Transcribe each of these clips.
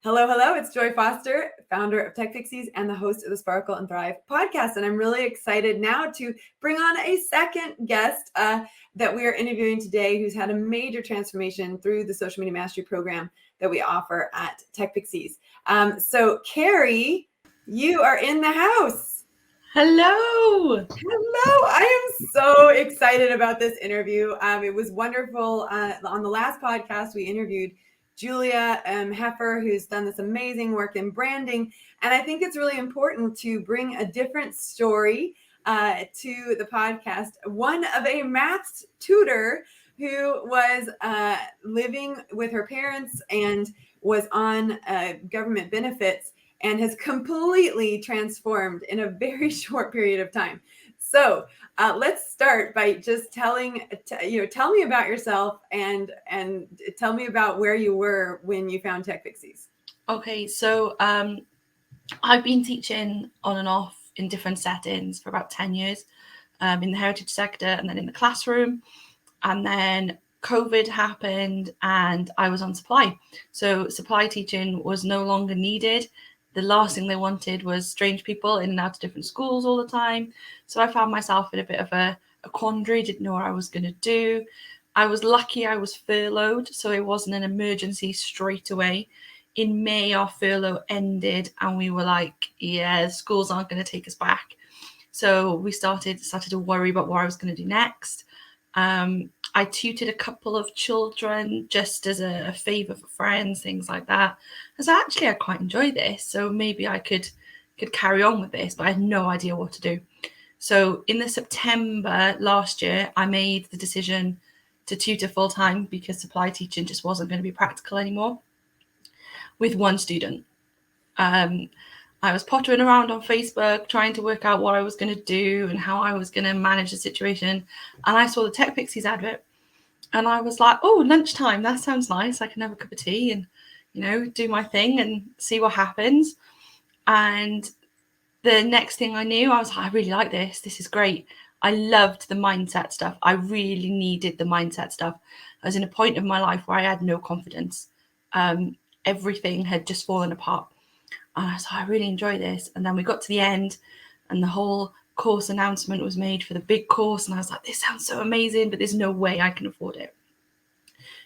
Hello, hello. It's Joy Foster, founder of TechPixies and the host of the Sparkle and Thrive podcast. And I'm really excited now to bring on a second guest that we are interviewing today who's had a major transformation through the social media mastery program that we offer at TechPixies. So Ceri, you are in the house. Hello. Hello. I am so excited about this interview. It was wonderful. On the last podcast, we interviewed Julia Heffer, who's done this amazing work in branding. And I think it's really important to bring a different story to the podcast. One of a math tutor who was living with her parents and was on government benefits and has completely transformed in a very short period of time. So let's start by just tell me about yourself and tell me about where you were when you found TechPixies. Okay, so I've been teaching on and off in different settings for about 10 years, in the heritage sector and then in the classroom. And then COVID happened and I was on supply. So supply teaching was no longer needed. The last thing they wanted was strange people in and out of different schools all the time. So I found myself in a bit of a quandary, didn't know what I was going to do. I was lucky I was furloughed, so it wasn't an emergency straight away. In May, our furlough ended and we were like, yeah, schools aren't going to take us back. So we started to worry about what I was going to do next. I tutored a couple of children just as a favour for friends, things like that. I was actually, I quite enjoy this, so maybe I could carry on with this, but I had no idea what to do. So in the September last year, I made the decision to tutor full time because supply teaching just wasn't going to be practical anymore with one student. I was pottering around on Facebook trying to work out what I was going to do and how I was going to manage the situation. And I saw the TechPixies advert and I was like, oh, lunchtime, that sounds nice. I can have a cup of tea and, do my thing and see what happens. And the next thing I knew, I was like, I really like this. This is great. I loved the mindset stuff. I really needed the mindset stuff. I was in a point of my life where I had no confidence. Everything had just fallen apart. And I was like, I really enjoy this. And then we got to the end and the whole course announcement was made for the big course. And I was like, this sounds so amazing, but there's no way I can afford it.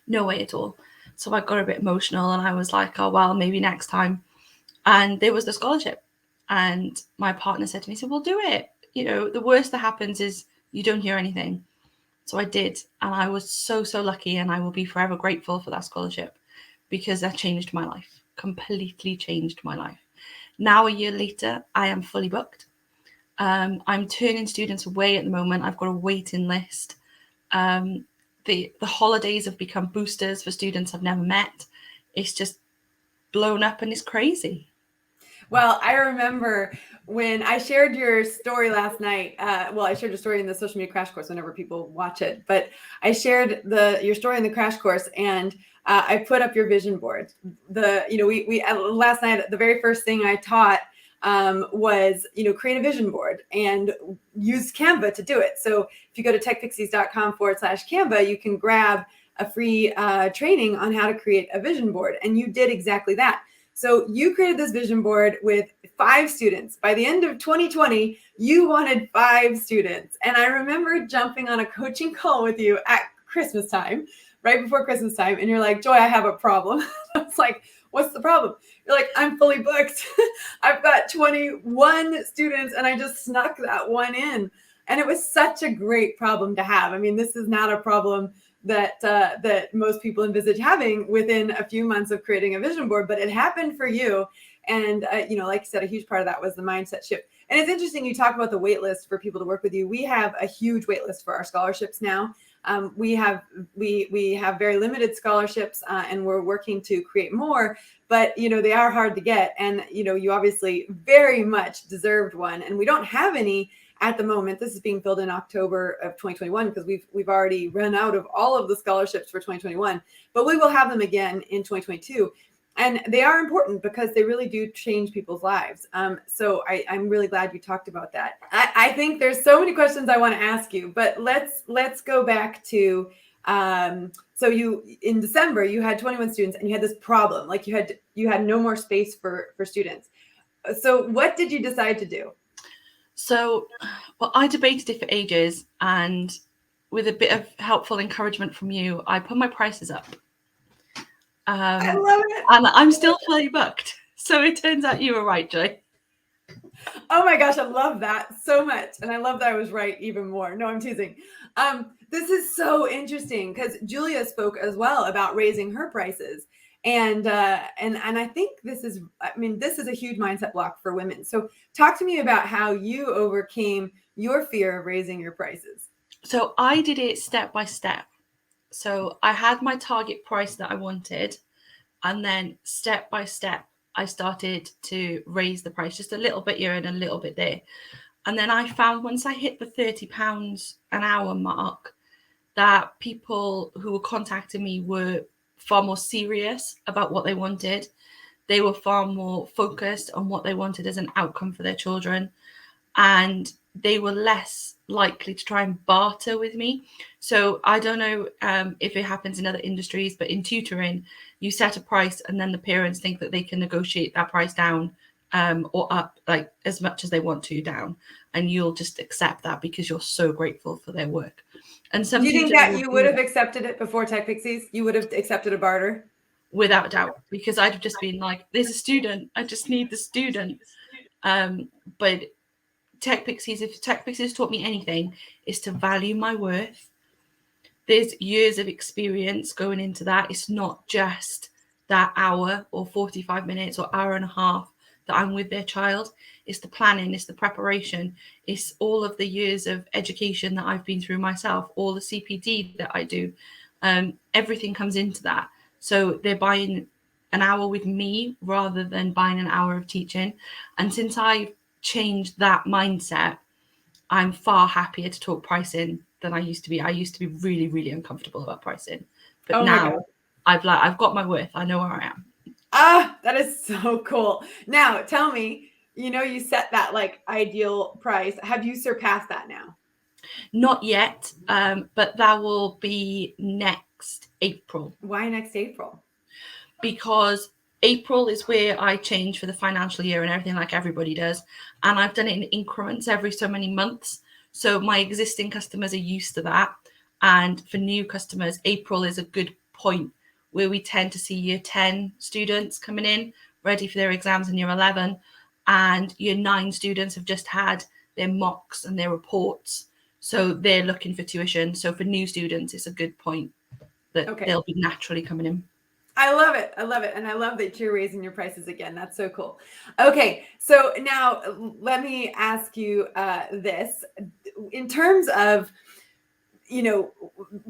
No way at all. So I got a bit emotional and I was like, oh, well, maybe next time. And there was the scholarship. And my partner said to me, he said, well, do it. The worst that happens is you don't hear anything. So I did. And I was so, so lucky. And I will be forever grateful for that scholarship because that changed my life, completely changed my life. Now, a year later, I am fully booked. I'm turning students away at the moment. I've got a waiting list. The holidays have become boosters for students I've never met. It's just blown up and it's crazy. Well, I remember when I shared your story last night. I shared your story in the social media crash course whenever people watch it. But I shared your story in the crash course and I put up your vision board. We last night, the very first thing I taught was, create a vision board and use Canva to do it. So if you go to techpixies.com/Canva, you can grab a free training on how to create a vision board. And you did exactly that. So you created this vision board with 5 students. By the end of 2020, you wanted 5 students. And I remember jumping on a coaching call with you at Christmas time, right before Christmas time. And you're like, Joy, I have a problem. I was like, what's the problem? You're like, I'm fully booked. I've got 21 students and I just snuck that one in. And it was such a great problem to have. I mean, this is not a problem that most people envisage having within a few months of creating a vision board, but it happened for you. And, like you said, a huge part of that was the mindset shift. And it's interesting you talk about the wait list for people to work with you. We have a huge wait list for our scholarships now. We have very limited scholarships and we're working to create more, but, they are hard to get. And, you obviously very much deserved one. And we don't have any at the moment. This is being filled in October of 2021 because we've already run out of all of the scholarships for 2021, but we will have them again in 2022. And they are important because they really do change people's lives. So I'm really glad you talked about that. I think there's so many questions I want to ask you, but let's go back to So in December, you had 21 students and you had this problem, like you had no more space for students. So what did you decide to do? So, well, I debated it for ages, and with a bit of helpful encouragement from you, I put my prices up. I love it. And I'm still fully booked. So it turns out you were right, Joy. Oh my gosh, I love that so much. And I love that I was right even more. No, I'm teasing. This is so interesting because Julia spoke as well about raising her prices. And I think this is a huge mindset block for women. So talk to me about how you overcame your fear of raising your prices. So I did it step by step. So I had my target price that I wanted, and then step by step, I started to raise the price just a little bit here and a little bit there. And then I found once I hit the £30 an hour mark, that people who were contacting me were far more serious about what they wanted. They were far more focused on what they wanted as an outcome for their children. And they were less likely to try and barter with me. So I don't know if it happens in other industries, but in tutoring, you set a price and then the parents think that they can negotiate that price down or up, like as much as they want to down. And you'll just accept that because you're so grateful for their work. And some do you think that you would have accepted it before TechPixies? You would have accepted a barter? Without doubt, because I'd have just been like, there's a student, I just need the student. But TechPixies, if TechPixies taught me anything, is to value my worth. There's years of experience going into that. It's not just that hour or 45 minutes or hour and a half that I'm with their child. It's the planning, it's the preparation, it's all of the years of education that I've been through myself, all the CPD that I do. Everything comes into that. So they're buying an hour with me rather than buying an hour of teaching. And since I've changed that mindset, I'm far happier to talk pricing than I used to be. I used to be really, really uncomfortable about pricing, but now I've got my worth. I know where I am. Ah, that is so cool. Now tell me, you set that like ideal price. Have you surpassed that now? Not yet, but that will be next April. Why next April? Because April is where I change for the financial year and everything like everybody does. And I've done it in increments every so many months. So my existing customers are used to that. And for new customers, April is a good point where we tend to see year 10 students coming in ready for their exams in year 11. And year 9 students have just had their mocks and their reports. So they're looking for tuition. So for new students, it's a good point that they'll be naturally coming in. I love it. I love it. And I love that you're raising your prices again. That's so cool. Okay. So now let me ask you this. In terms of,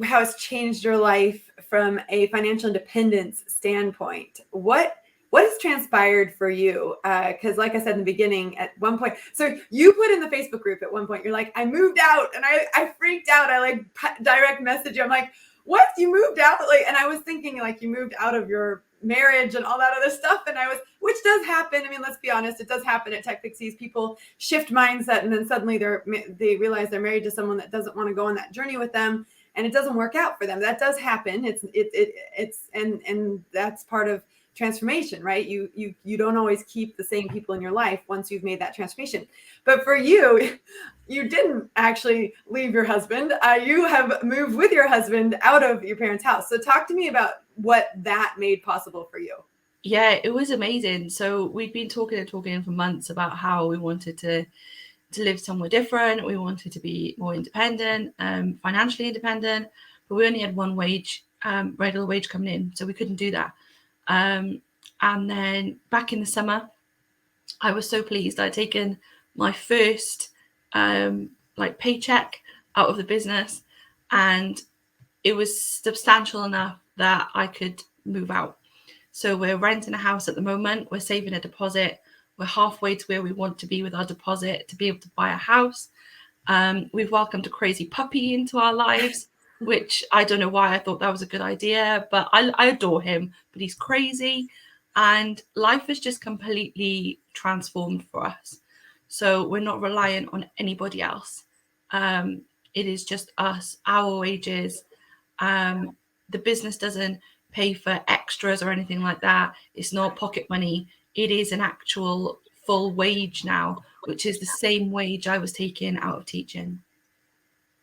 how it's changed your life from a financial independence standpoint, what has transpired for you? Because like I said in the beginning, at one point, so you put in the Facebook group at one point, you're like, I moved out and I freaked out. I like direct message you. I'm like, what? You moved out? Like, and I was thinking like you moved out of your marriage and all that other stuff. And which does happen. I mean, let's be honest, it does happen at TechPixies. People shift mindset and then suddenly they realize they're married to someone that doesn't want to go on that journey with them. And it doesn't work out for them. That does happen. And that's part of transformation, right? You don't always keep the same people in your life once you've made that transformation. But for you, you didn't actually leave your husband. You have moved with your husband out of your parents' house. So talk to me about what that made possible for you. Yeah, it was amazing. So we'd been talking for months about how we wanted to live somewhere different. We wanted to be more independent, financially independent, but we only had one wage, regular wage coming in. So we couldn't do that. And then back in the summer, I was so pleased. I'd taken my first paycheck out of the business, and it was substantial enough that I could move out. So we're renting a house at the moment. We're saving a deposit. We're halfway to where we want to be with our deposit to be able to buy a house. We've welcomed a crazy puppy into our lives, which I don't know why I thought that was a good idea, but I adore him, but he's crazy. And life has just completely transformed for us. So we're not reliant on anybody else. It is just us, our wages, The business doesn't pay for extras or anything like that. It's not pocket money. It is an actual full wage now, which is the same wage I was taking out of teaching.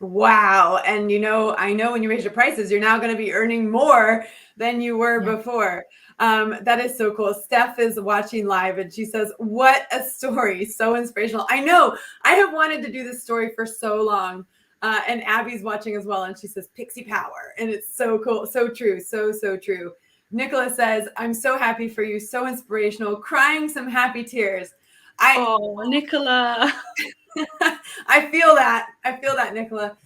Wow. And I know when you raise your prices, you're now going to be earning more than you were before. That is so cool. Steph is watching live and she says, what a story. So inspirational. I know I have wanted to do this story for so long. And Abby's watching as well. And she says, Pixie power. And it's so cool. So true. So true. Nicholas says, I'm so happy for you. So inspirational. Crying some happy tears. Oh, Nicola. I feel that, Nicola.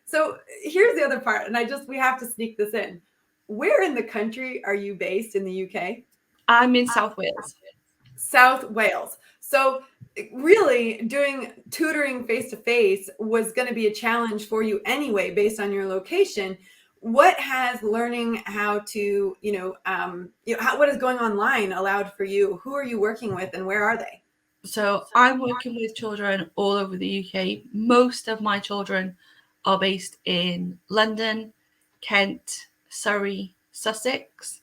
So here's the other part, and we have to sneak this in. Where in the country are you based in the UK? I'm in South Wales. South Wales. So really doing tutoring face-to-face was going to be a challenge for you anyway, based on your location. What has learning how to, what is going online allowed for you? Who are you working with and where are they? So I'm working with children all over the UK. Most of my children are based in London, Kent, Surrey, Sussex.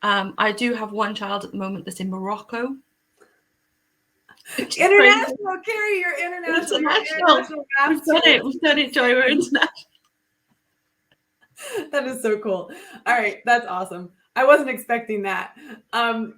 I do have one child at the moment that's in Morocco. International, Ceri, you're international. We've done it, Joy. We're international. That is so cool. All right, that's awesome. I wasn't expecting that. And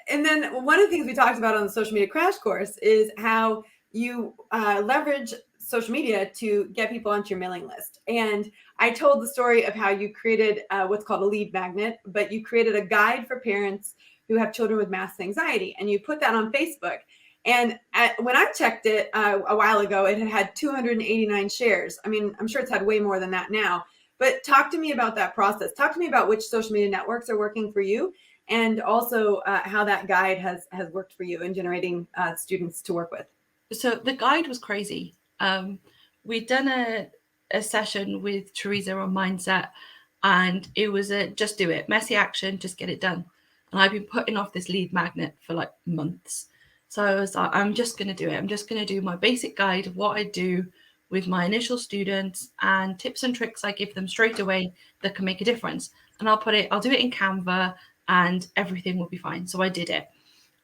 then one of the things we talked about on the social media crash course is how you leverage social media to get people onto your mailing list. And I told the story of how you created what's called a lead magnet, but you created a guide for parents who have children with math anxiety, and you put that on Facebook. And when I checked it a while ago, it had 289 shares. I mean, I'm sure it's had way more than that now. But talk to me about that process. Talk to me about which social media networks are working for you, and also how that guide has worked for you in generating students to work with. So the guide was crazy. We'd done a session with Teresa on mindset, and it was a just do it, messy action, just get it done. And I've been putting off this lead magnet for like months. So I was like, I'm just going to do it. I'm just going to do my basic guide of what I do with my initial students and tips and tricks I give them straight away that can make a difference. And I'll do it in Canva and everything will be fine. So I did it.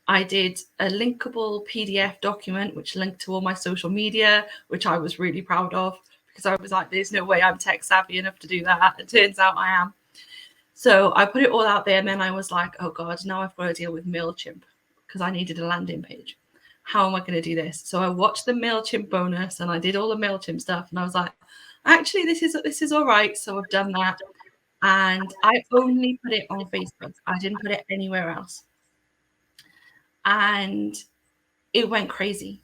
I did a linkable PDF document, which linked to all my social media, which I was really proud of because I was like, there's no way I'm tech savvy enough to do that. It turns out I am. So I put it all out there, and then I was like, oh God, now I've got to deal with MailChimp because I needed a landing page. How am I going to do this? So I watched the MailChimp bonus and I did all the MailChimp stuff. And I was like, actually, this is all right. So I've done that. And I only put it on Facebook. I didn't put it anywhere else. And it went crazy.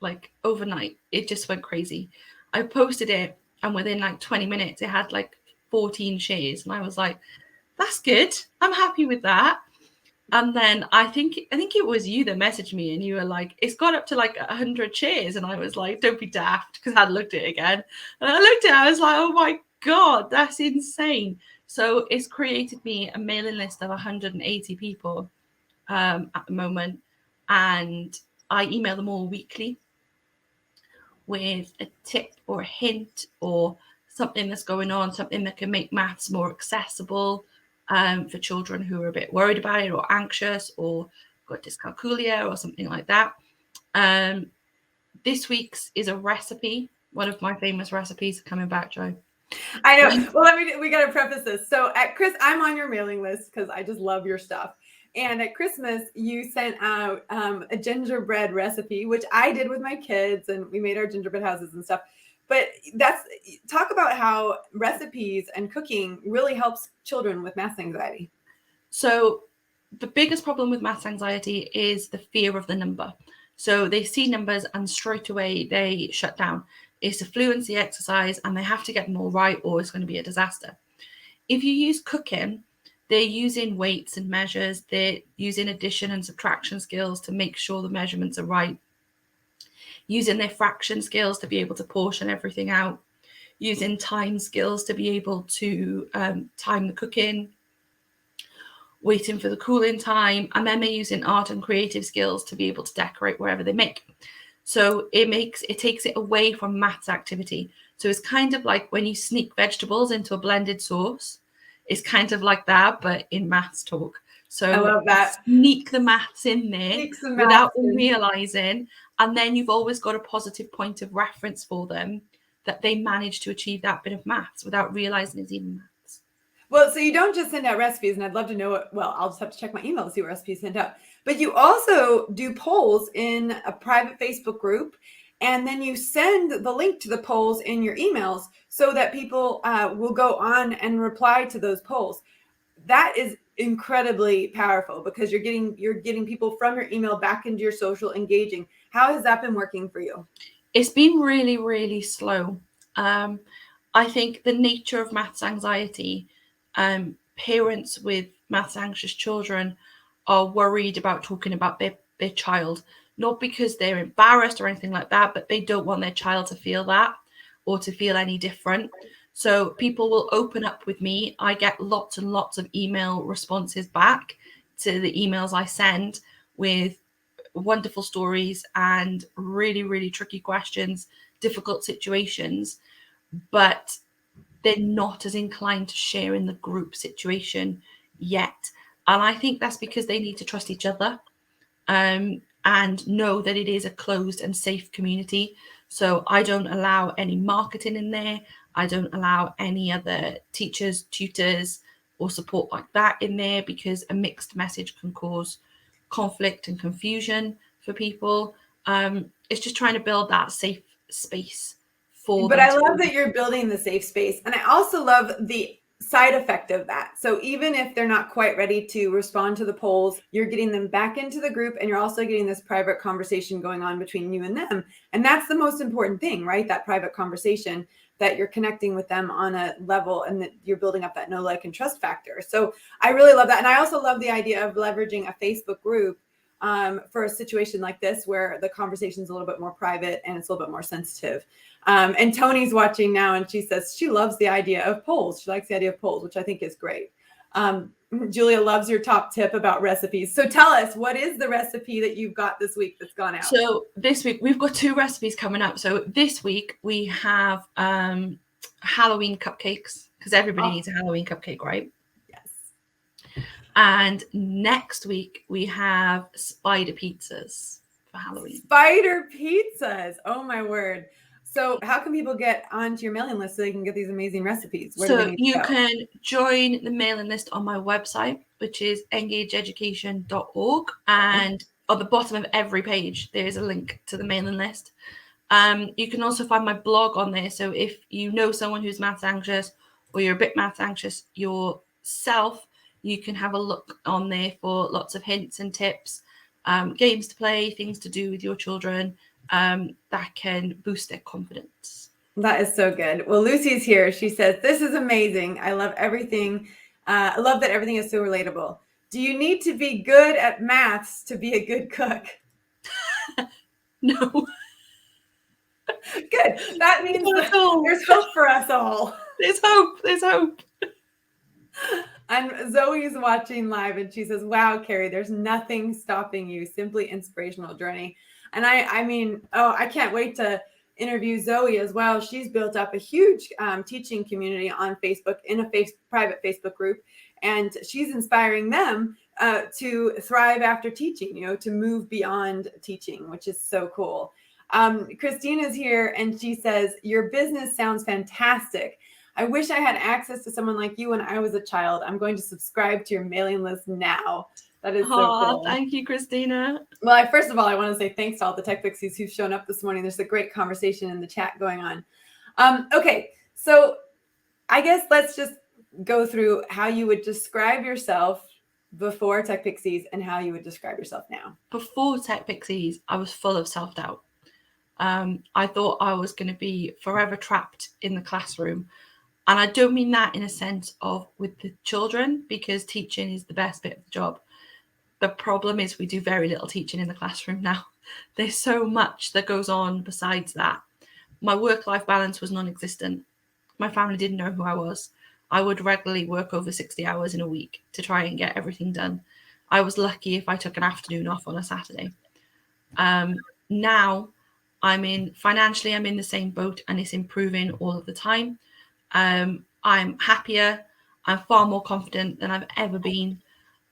Like overnight, it just went crazy. I posted it, and within like 20 minutes, it had like 14 shares. And I was like, that's good. I'm happy with that. And then I think it was you that messaged me, and you were like, it's got up to like 100 shares. And I was like, don't be daft, because I'd looked at it again. And I looked at it, I was like, oh my God, that's insane. So it's created me a mailing list of 180 people at the moment. And I email them all weekly with a tip or a hint or something that's going on, something that can make maths more accessible for children who are a bit worried about it or anxious or got dyscalculia or something like that. This week's is a recipe. One of my famous recipes coming back, Joe. I know. Well, we got to preface this. So I'm on your mailing list because I just love your stuff. And at Christmas, you sent out a gingerbread recipe, which I did with my kids, and we made our gingerbread houses and stuff. But talk about how recipes and cooking really helps children with math anxiety. So the biggest problem with math anxiety is the fear of the number. So they see numbers and straight away they shut down. It's a fluency exercise and they have to get them all right or it's going to be a disaster. If you use cooking, they're using weights and measures. They're using addition and subtraction skills to make sure the measurements are right. Using their fraction skills to be able to portion everything out. Using time skills to be able to time the cooking. Waiting for the cooling time. And then they're using art and creative skills to be able to decorate wherever they make. So it takes it away from maths activity. So it's kind of like when you sneak vegetables into a blended sauce. It's kind of like that, but in maths talk. So I love that. sneak the maths in there Sneak some without maths in. them realizing, and then you've always got a positive point of reference for them that they managed to achieve that bit of maths without realizing it's even maths. Well, so you don't just send out recipes, and I'd love to know what, well, I'll just have to check my email to see what recipes sent out. But you also do polls in a private Facebook group, and then you send the link to the polls in your emails so that people will go on and reply to those polls. That is incredibly powerful because you're getting people from your email back into your social engaging. How has that been working for you? It's been really, really slow. I think the nature of maths anxiety, parents with maths anxious children are worried about talking about their child, not because they're embarrassed or anything like that, but they don't want their child to feel that or to feel any different. So people will open up with me. I get lots and lots of email responses back to the emails I send with wonderful stories and really, really tricky questions, difficult situations, but they're not as inclined to share in the group situation yet. And I think that's because they need to trust each other and know that it is a closed and safe community. So I don't allow any marketing in there. I don't allow any other teachers, tutors, or support like that in there because a mixed message can cause conflict and confusion for people. It's just trying to build that safe space for But them. I love that you're building the safe space. And I also love the side effect of that. So even if they're not quite ready to respond to the polls, you're getting them back into the group and you're also getting this private conversation going on between you and them. And that's the most important thing, right? That private conversation, that you're connecting with them on a level and that you're building up that know, like, and trust factor. So I really love that. And I also love the idea of leveraging a Facebook group for a situation like this where the conversation is a little bit more private and it's a little bit more sensitive. And Tony's watching now and she says she loves the idea of polls. She likes the idea of polls, which I think is great. Julia loves your top tip about recipes. So tell us, what is the recipe that you've got this week that's gone out? So this week we've got 2 recipes coming up. So this week we have Halloween cupcakes because everybody needs a Halloween cupcake, right? Yes. And next week we have spider pizzas for Halloween. Spider pizzas. Oh my word. So how can people get onto your mailing list so they can get these amazing recipes? So you can join the mailing list on my website, which is engageeducation.org. And on the bottom of every page, there is a link to the mailing list. You can also find my blog on there. So if you know someone who's maths anxious or you're a bit maths anxious yourself, you can have a look on there for lots of hints and tips, games to play, things to do with your children that can boost their confidence. That is so good. Well, Lucy's here. She says, this is amazing. I love everything. I love that everything is so relatable. Do you need to be good at maths to be a good cook? No. Good. That means there's hope for us all. There's hope. There's hope. And Zoe's watching live and she says, wow, Ceri, there's nothing stopping you. Simply inspirational journey. And I mean, I can't wait to interview Zoe as well. She's built up a huge teaching community on Facebook in a private Facebook group. And she's inspiring them to thrive after teaching, to move beyond teaching, which is so cool. Christina's here and she says, your business sounds fantastic. I wish I had access to someone like you when I was a child. I'm going to subscribe to your mailing list now. That is so cool. Thank you, Christina. Well, first of all, I want to say thanks to all the TechPixies who've shown up this morning. There's a great conversation in the chat going on. Okay, so I guess let's just go through how you would describe yourself before TechPixies and how you would describe yourself now. Before TechPixies, I was full of self-doubt. I thought I was going to be forever trapped in the classroom. And I don't mean that in a sense of with the children, because teaching is the best bit of the job. The problem is we do very little teaching in the classroom now. There's so much that goes on besides that. My work-life balance was non-existent. My family didn't know who I was. I would regularly work over 60 hours in a week to try and get everything done. I was lucky if I took an afternoon off on a Saturday. Now Financially, I'm in the same boat, and it's improving all of the time. I'm happier. I'm far more confident than I've ever been.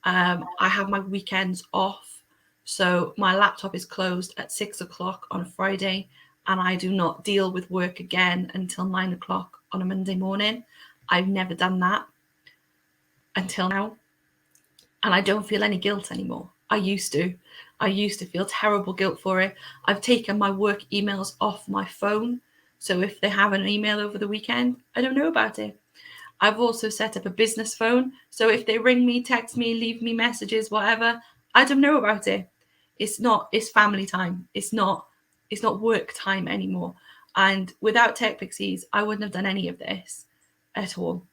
I have my weekends off. So my laptop is closed at 6 o'clock on a Friday, and I do not deal with work again until 9 o'clock on a Monday morning. I've never done that until now. And I don't feel any guilt anymore. I used to feel terrible guilt for it. I've taken my work emails off my phone. So if they have an email over the weekend, I don't know about it. I've also set up a business phone. So if they ring me, text me, leave me messages, whatever, I don't know about it. It's family time. It's not work time anymore. And without TechPixies, I wouldn't have done any of this at all.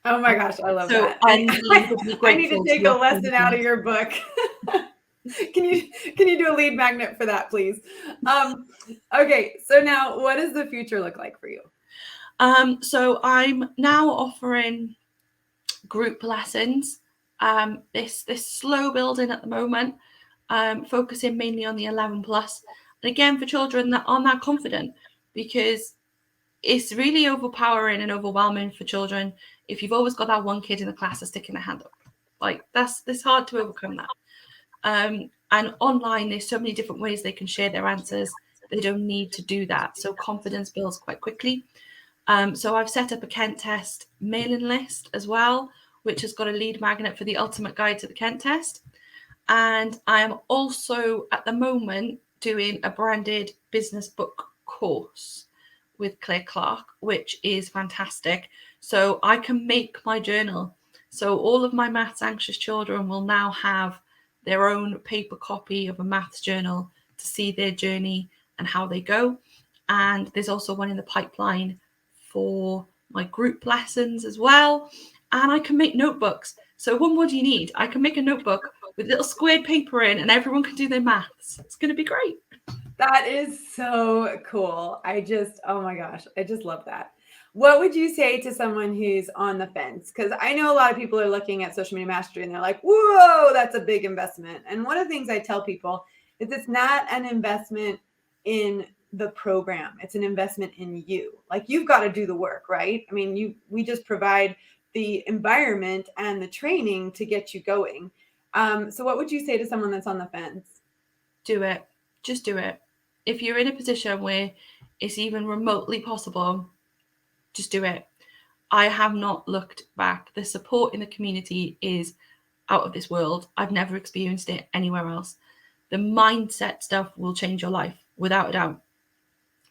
Oh my gosh, I love So that. I need to grateful take a lesson out of your book. Can you do a lead magnet for that, please? Okay, so now what does the future look like for you? So I'm now offering group lessons. This slow building at the moment, focusing mainly on the 11 plus, and again for children that aren't that confident, because it's really overpowering and overwhelming for children if you've always got that one kid in the class that's sticking their hand up. Like it's hard to overcome that. And online, there's so many different ways they can share their answers. They don't need to do that. So confidence builds quite quickly. So I've set up a Kent Test mailing list as well, which has got a lead magnet for the ultimate guide to the Kent Test. And I am also at the moment doing a branded business book course with Claire Clark, which is fantastic. So I can make my journal. So all of my maths anxious children will now have their own paper copy of a maths journal to see their journey and how they go. And there's also one in the pipeline for my group lessons as well. And I can make notebooks. So what more do you need? I can make a notebook with little squared paper in, and everyone can do their maths. It's going to be great. That is so cool. Oh my gosh, I just love that. What would you say to someone who's on the fence? Because I know a lot of people are looking at social media mastery and they're like, whoa, that's a big investment. And one of the things I tell people is it's not an investment in the program. It's an investment in you. Like, you've got to do the work, right? I mean, we just provide the environment and the training to get you going. So what would you say to someone that's on the fence? Do it. Just do it. If you're in a position where it's even remotely possible, just do it. I have not looked back. The support in the community is out of this world. I've never experienced it anywhere else. The mindset stuff will change your life without a doubt.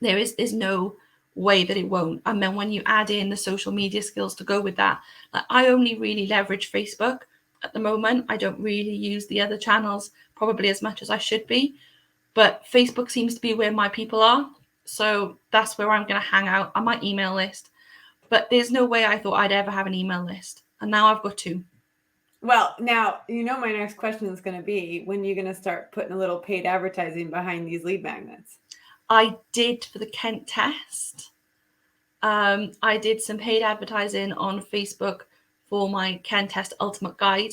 There's no way that it won't. And then when you add in the social media skills to go with that, like, I only really leverage Facebook at the moment. I don't really use the other channels probably as much as I should be, but Facebook seems to be where my people are. So that's where I'm going to hang out on my email list. But there's no way I thought I'd ever have an email list. And now I've got two. Well, now, my next question is going to be, when are you going to start putting a little paid advertising behind these lead magnets? I did for the Kent Test. I did some paid advertising on Facebook for my Kent Test Ultimate Guide.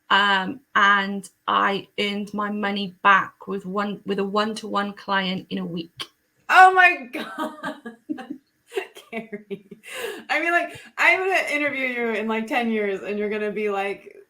And I earned my money back with a one-to-one client in a week. Oh my God. Ceri. I mean, like, I'm going to interview you in like 10 years and you're going to be like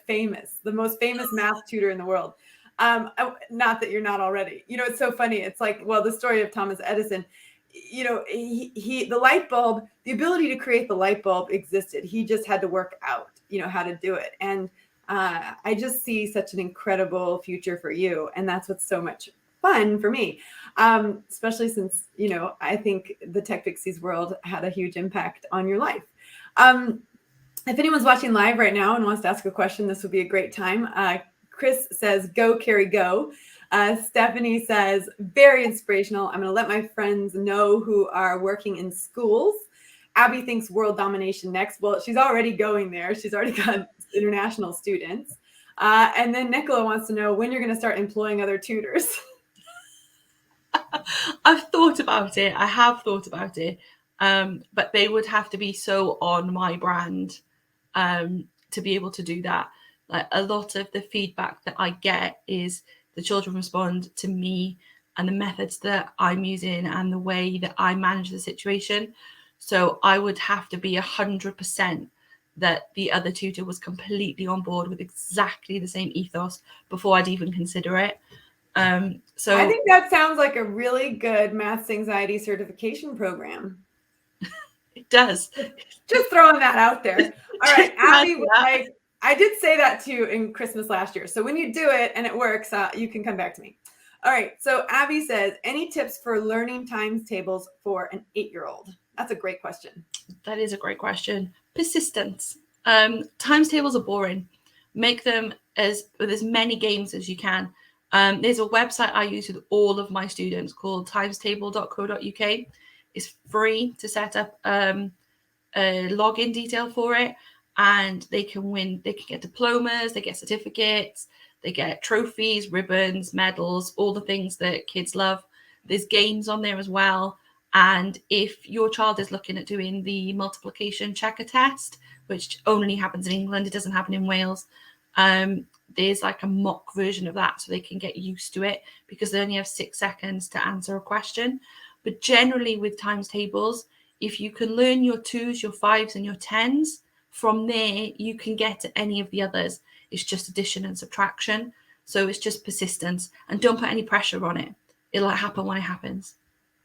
famous, the most famous math tutor in the world. Not that you're not already. It's so funny. It's like, well, the story of Thomas Edison, the light bulb, the ability to create the light bulb existed. He just had to work out, how to do it. And I just see such an incredible future for you. And that's what's so much fun for me, especially since, I think the TechPixies world had a huge impact on your life. If anyone's watching live right now and wants to ask a question, this would be a great time. Chris says, go, Ceri, go. Stephanie says, very inspirational. I'm going to let my friends know who are working in schools. Abby thinks world domination next. Well, she's already going there. She's already got international students. And then Nicola wants to know when you're going to start employing other tutors. I've thought about it. I have thought about it. But they would have to be so on my brand to be able to do that. Like, a lot of the feedback that I get is the children respond to me and the methods that I'm using and the way that I manage the situation. So I would have to be 100% that the other tutor was completely on board with exactly the same ethos before I'd even consider it. So I think that sounds like a really good maths anxiety certification program. it does. Just throwing that out there. All right, Abby was like, I did say that to you in Christmas last year. So when you do it and it works, you can come back to me. All right. So Abby says, any tips for learning times tables for an 8-year-old? That's a great question. That is a great question. Persistence. Times tables are boring. Make them with as many games as you can. There's a website I use with all of my students called timestable.co.uk. It's free to set up a login detail for it, and they can win. They can get diplomas, they get certificates, they get trophies, ribbons, medals, all the things that kids love. There's games on there as well. And if your child is looking at doing the multiplication checker test, which only happens in England, it doesn't happen in Wales, there's like a mock version of that so they can get used to it, because they only have 6 seconds to answer a question. But generally with times tables, if you can learn your 2s, your 5s and your 10s, from there you can get to any of the others. It's just addition and subtraction. So it's just persistence, and don't put any pressure on it. It'll happen when it happens.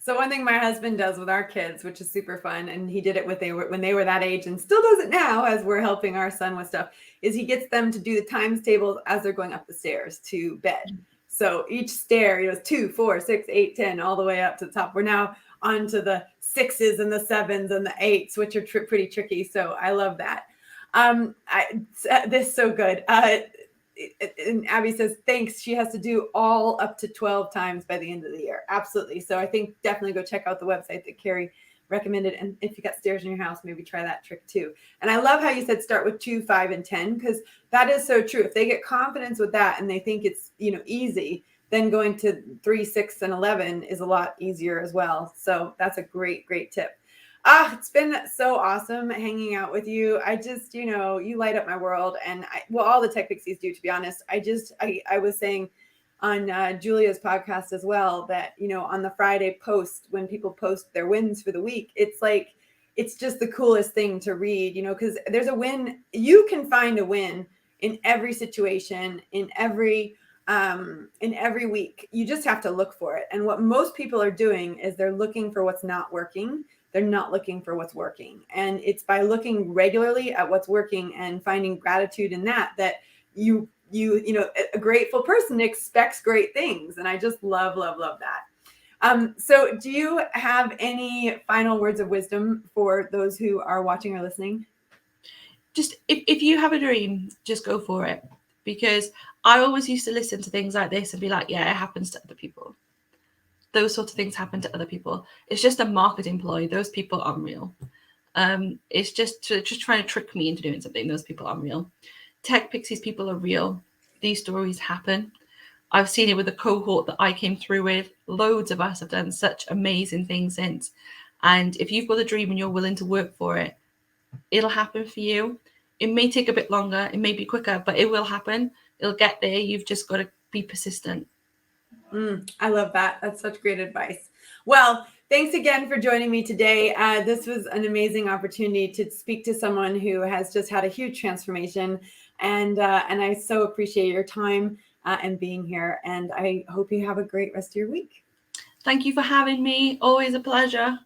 So one thing my husband does with our kids, which is super fun, and he did it when they were that age and still does it now as we're helping our son with stuff, is he gets them to do the times tables as they're going up the stairs to bed. So each stair, 2, 4, 6, 8, 10, all the way up to the top. We're now on to the 6s and the 7s and the 8s, which are pretty tricky. So I love that. This is so good. And Abby says, thanks. She has to do all up to 12 times by the end of the year. Absolutely. So I think definitely go check out the website that Ceri recommended. And if you got stairs in your house, maybe try that trick too. And I love how you said start with 2, 5, and 10, because that is so true. If they get confidence with that and they think it's, easy, then going to 3, 6, and 11 is a lot easier as well. So that's a great, great tip. It's been so awesome hanging out with you. I just, you light up my world, and all the TechPixies do, to be honest. I was saying on Julia's podcast as well that, on the Friday post, when people post their wins for the week, it's just the coolest thing to read, because there's a win. You can find a win in every situation, in every week. You just have to look for it. And what most people are doing is they're looking for what's not working. They're not looking for what's working. And it's by looking regularly at what's working and finding gratitude in that a grateful person expects great things. And I just love, love, love that. So do you have any final words of wisdom for those who are watching or listening? Just if you have a dream, just go for it. Because I always used to listen to things like this and be like, yeah, it happens to other people. Those sorts of things happen to other people. It's just a marketing ploy. Those people aren't real. It's just trying to trick me into doing something. Those people aren't real. TechPixies people are real. These stories happen. I've seen it with the cohort that I came through with. Loads of us have done such amazing things since. And if you've got a dream and you're willing to work for it, it'll happen for you. It may take a bit longer. It may be quicker, but it will happen. It'll get there. You've just got to be persistent. I love that. That's such great advice. Well, thanks again for joining me today. This was an amazing opportunity to speak to someone who has just had a huge transformation. And I so appreciate your time and being here. And I hope you have a great rest of your week. Thank you for having me. Always a pleasure.